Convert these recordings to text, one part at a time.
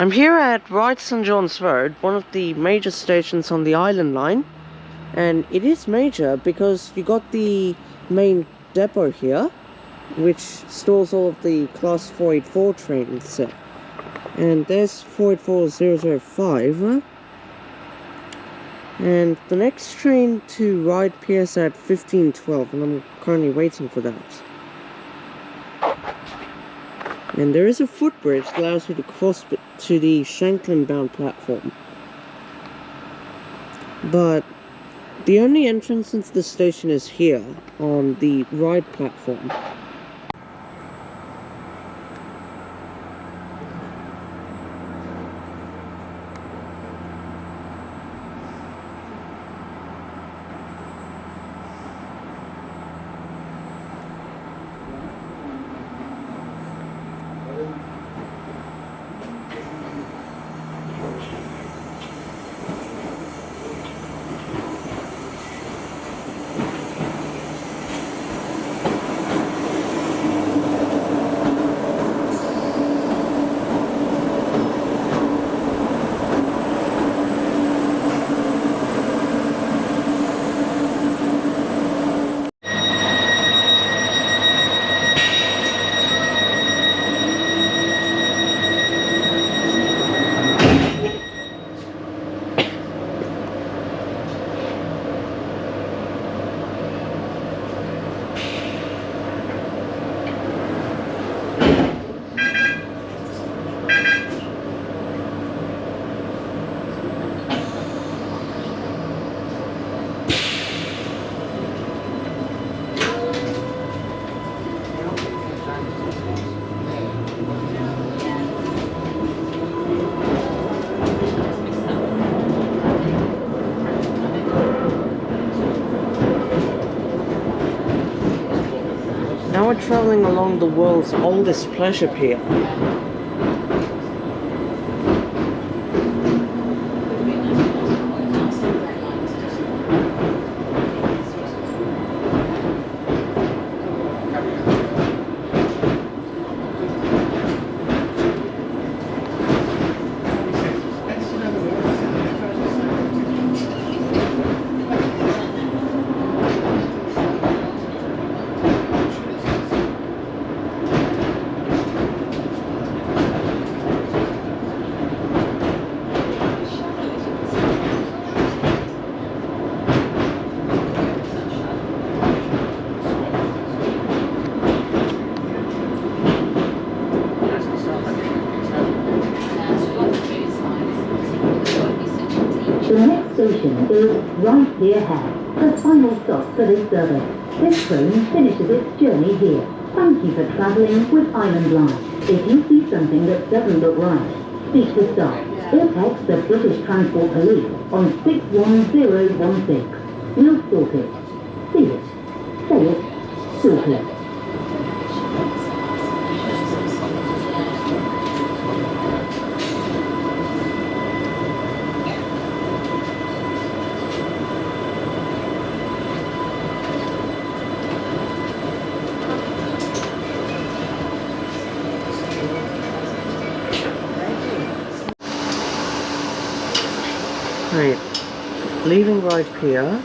I'm here at Ryde St John's Road, one of the major stations on the Island Line. And it is major because you got the main depot here, which stores all of the Class 484 trains. And there's 484005. And the next train to Ryde appears at 1512, and I'm currently waiting for that. And there is a footbridge that allows you to cross to the Shanklin-bound platform. But the only entrance into the station is here, on the Ryde platform. Now we're travelling along the world's oldest pleasure pier. The next station is Ryde Pier Head, the final stop for this service. This train finishes its journey here. Thank you for travelling with Island Line. If you see something that doesn't look right, speak to staff or text the British Transport Police on 61016. We'll sort it. See it. Say it. Sort it. Right, leaving Ryde Pier.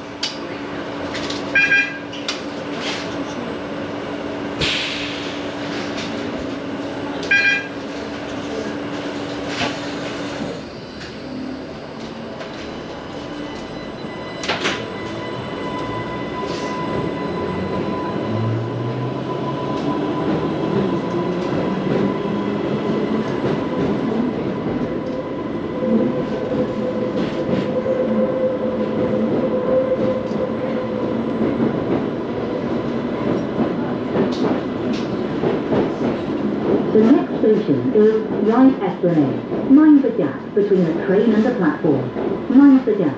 The next station is Ryde Esplanade. Mind the gap between the train and the platform. Mind the gap.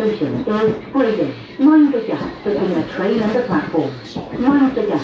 station is Bridge. Mind the gap between the train and the platform. Mind the gap.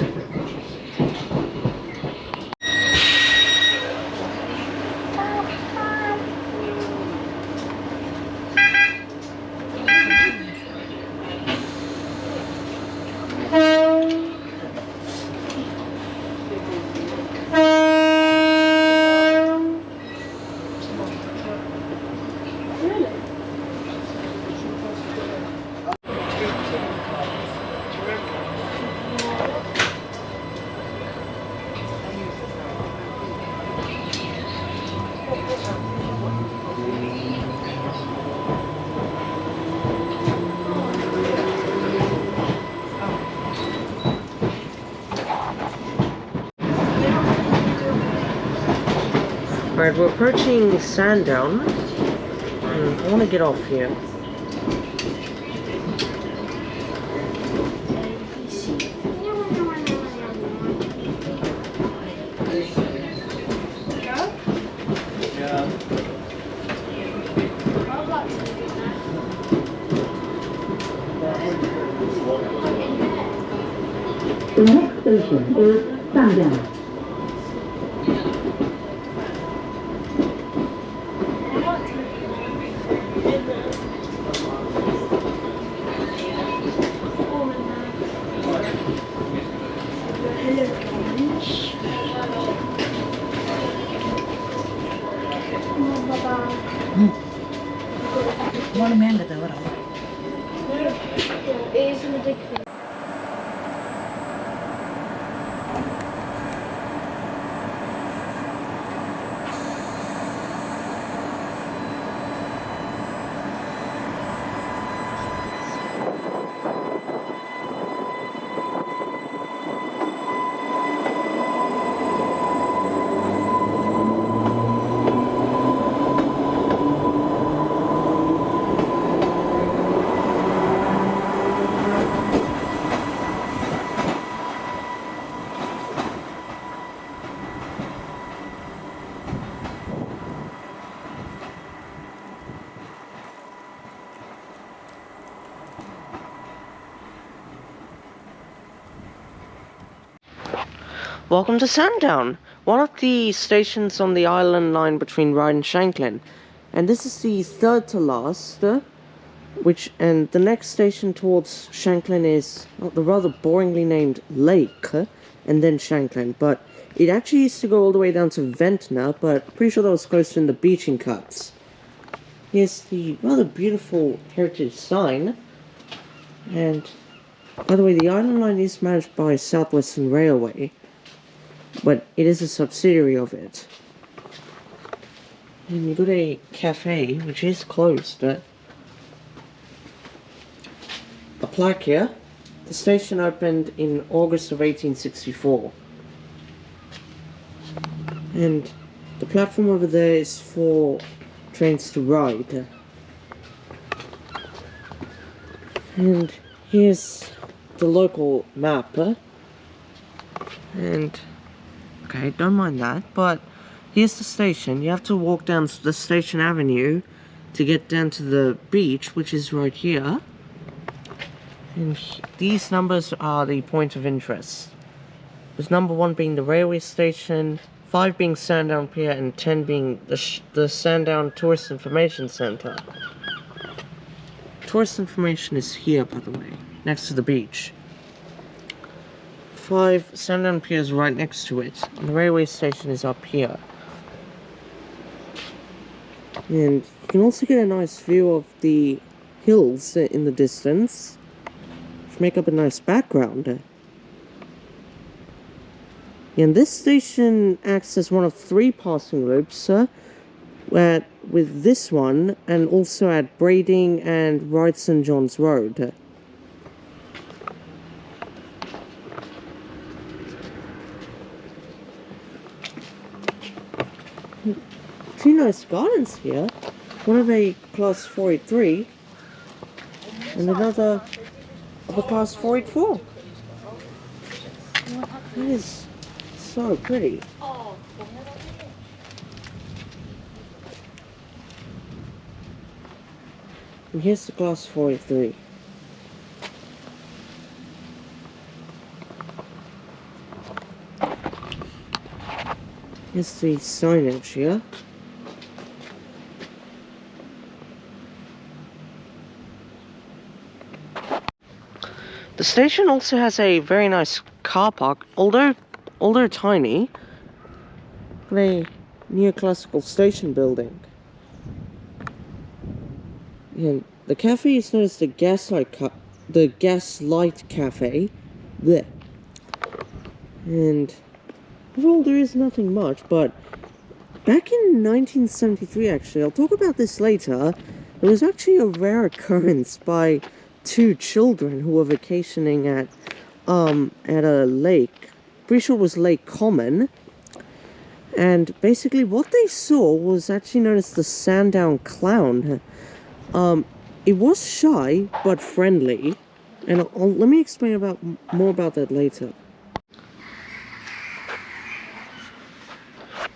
Alright, we're approaching Sandown. I want to get off here. The next station is Sandown. It's ridiculous. Welcome to Sandown, one of the stations on the Island Line between Ryde and Shanklin. And this is the third to last, and the next station towards Shanklin is the rather boringly named Lake, and then Shanklin. But it actually used to go all the way down to Ventnor, but pretty sure that was closer in the beaching cuts. Here's the rather beautiful heritage sign. And, by the way, the Island Line is managed by South Western Railway, but it is a subsidiary of it. And you got a cafe, which is closed. A plaque here. The station opened in August of 1864. And the platform over there is for trains to Ryde. And here's the local map. And okay, don't mind that, but here's the station. You have to walk down the Station Avenue to get down to the beach, which is right here. And these numbers are the point of interest. With number 1 being the railway station, 5 being Sandown Pier, and 10 being the Sandown Tourist Information Centre. Tourist information is here, by the way, next to the beach. 5, Sandown Pier is right next to it, and the railway station is up here. And you can also get a nice view of the hills in the distance, which make up a nice background. And this station acts as one of 3 passing loops, with this one, and also at Brading and Ryde St John's Road. Two nice gardens here. One of a class 483 and another of a class 484. It is so pretty. And here's the Class 43. Here's the signage here. The station also has a very nice car park, although tiny, a neoclassical station building. And the cafe is known as the Gaslight Cafe. Blech. And overall, there is nothing much, but back in 1973, actually, I'll talk about this later, there was actually a rare occurrence by two children who were vacationing at a lake. Pretty sure it was Lake Common. And basically what they saw was actually known as the Sandown Clown. It was shy, but friendly. And let me explain more about that later.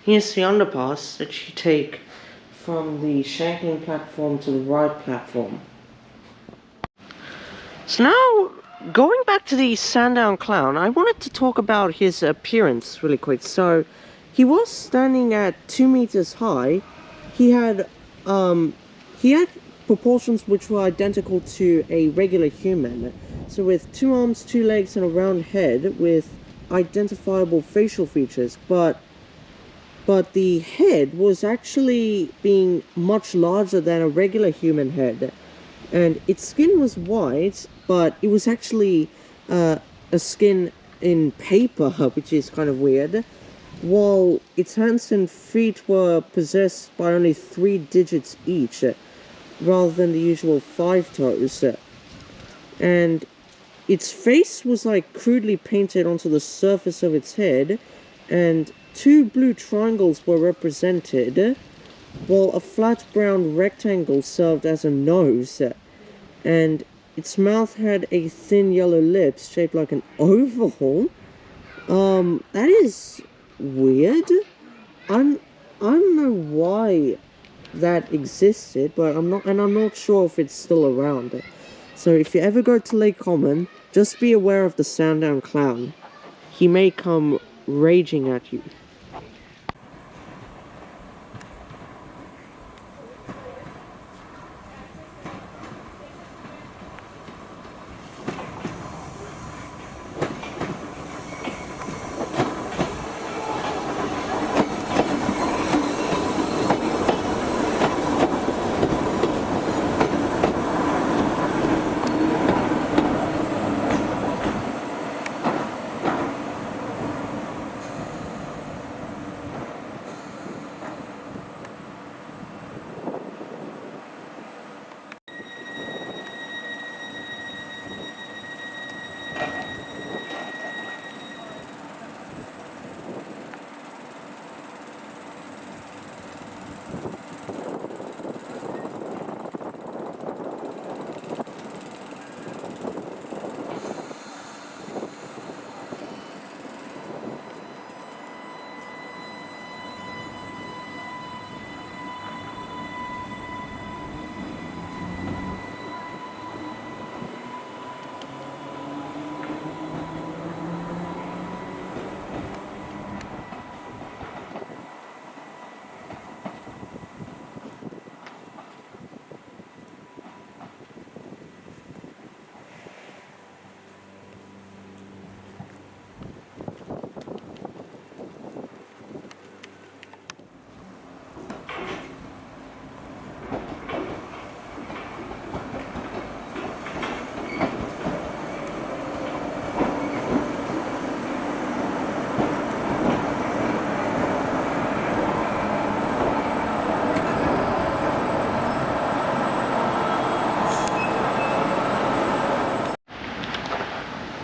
Here's the underpass that you take from the Shanklin platform to the Ryde platform. So now, going back to the Sandown Clown, I wanted to talk about his appearance really quick. So, he was standing at 2 meters high. He had proportions which were identical to a regular human. So with 2 arms, 2 legs, and a round head with identifiable facial features. But the head was actually being much larger than a regular human head. And its skin was white, but it was actually a skin in paper, which is kind of weird. While its hands and feet were possessed by only 3 digits each, rather than the usual 5 toes. And its face was like crudely painted onto the surface of its head, and 2 blue triangles were represented, while a flat brown rectangle served as a nose, and its mouth had a thin yellow lips shaped like an oval. That is weird. I don't know why that existed, but I'm not sure if it's still around. So if you ever go to Lake Common, just be aware of the Sandown Clown. He may come raging at you.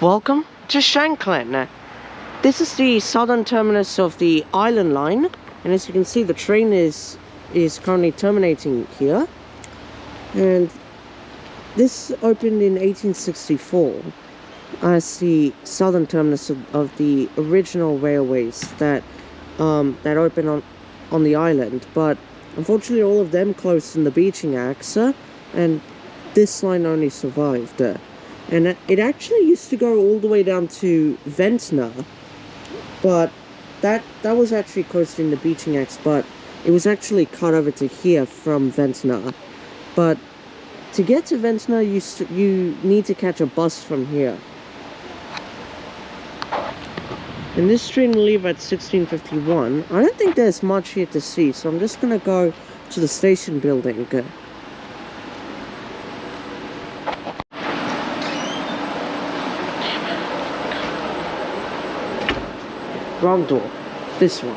Welcome to Shanklin. This is the southern terminus of the Island Line, and as you can see, the train is currently terminating here. And this opened in 1864 as the southern terminus of the original railways that opened on the island. But unfortunately, all of them closed in the Beeching Acts, and this line only survived. And it actually used to go all the way down to Ventnor, but that was actually coasted in the Beeching Axe, but it was actually cut over to here from Ventnor. But to get to Ventnor, you need to catch a bus from here. And this train will leave at 16:51. I don't think there's much here to see, so I'm just gonna go to the station building. Wrong door. This one.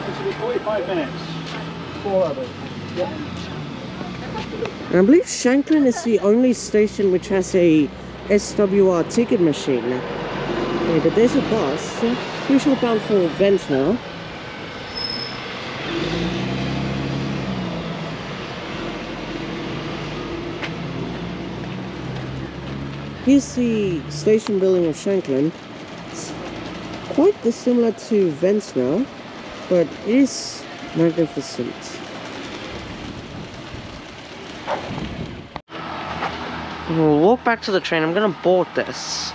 This will be 45 minutes. 4 hours. Yep. And I believe Shanklin is the only station which has a SWR ticket machine. Yeah, but there's a bus, usually bound for Ventnor. Here's the station building of Shanklin. It's quite dissimilar to Ventnor, but it is magnificent. We'll walk back to the train. I'm gonna board this.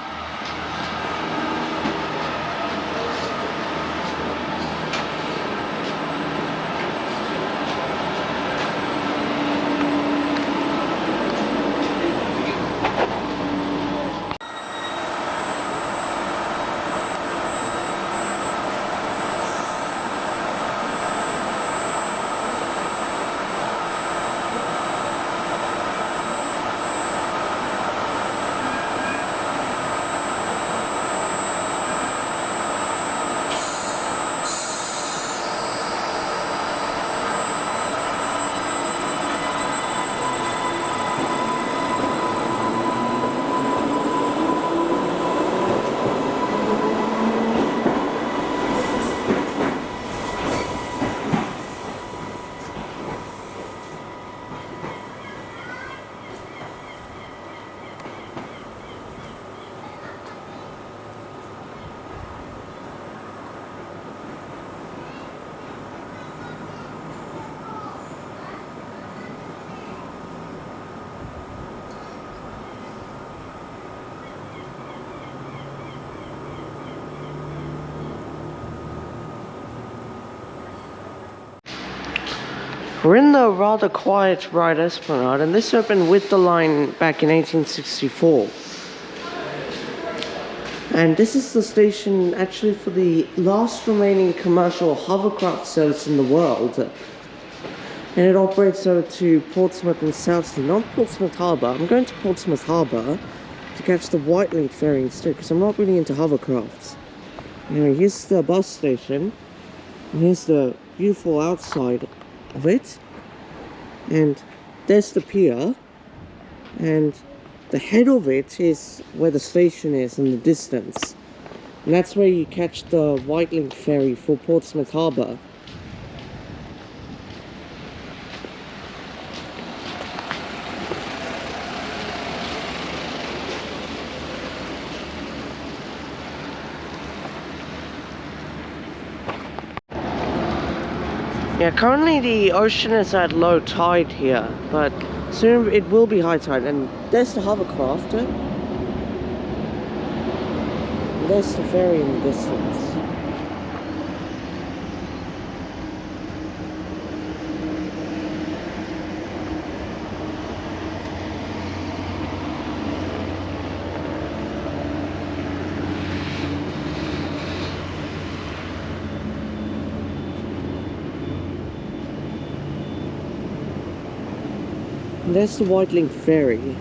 We're in the rather quiet Ryde Esplanade, and this opened with the line back in 1864. And this is the station actually for the last remaining commercial hovercraft service in the world. And it operates over to Portsmouth and Southsea, not Portsmouth Harbour. I'm going to Portsmouth Harbour to catch the Whitelink ferry instead, because I'm not really into hovercrafts. Anyway, here's the bus station, and here's the beautiful outside of it, and there's the pier, and the head of it is where the station is in the distance, and that's where you catch the Whitelink ferry for Portsmouth Harbour. Yeah, currently the ocean is at low tide here, but soon it will be high tide. And there's the hovercraft, and there's the ferry in the distance. And there's the Whitelink ferry.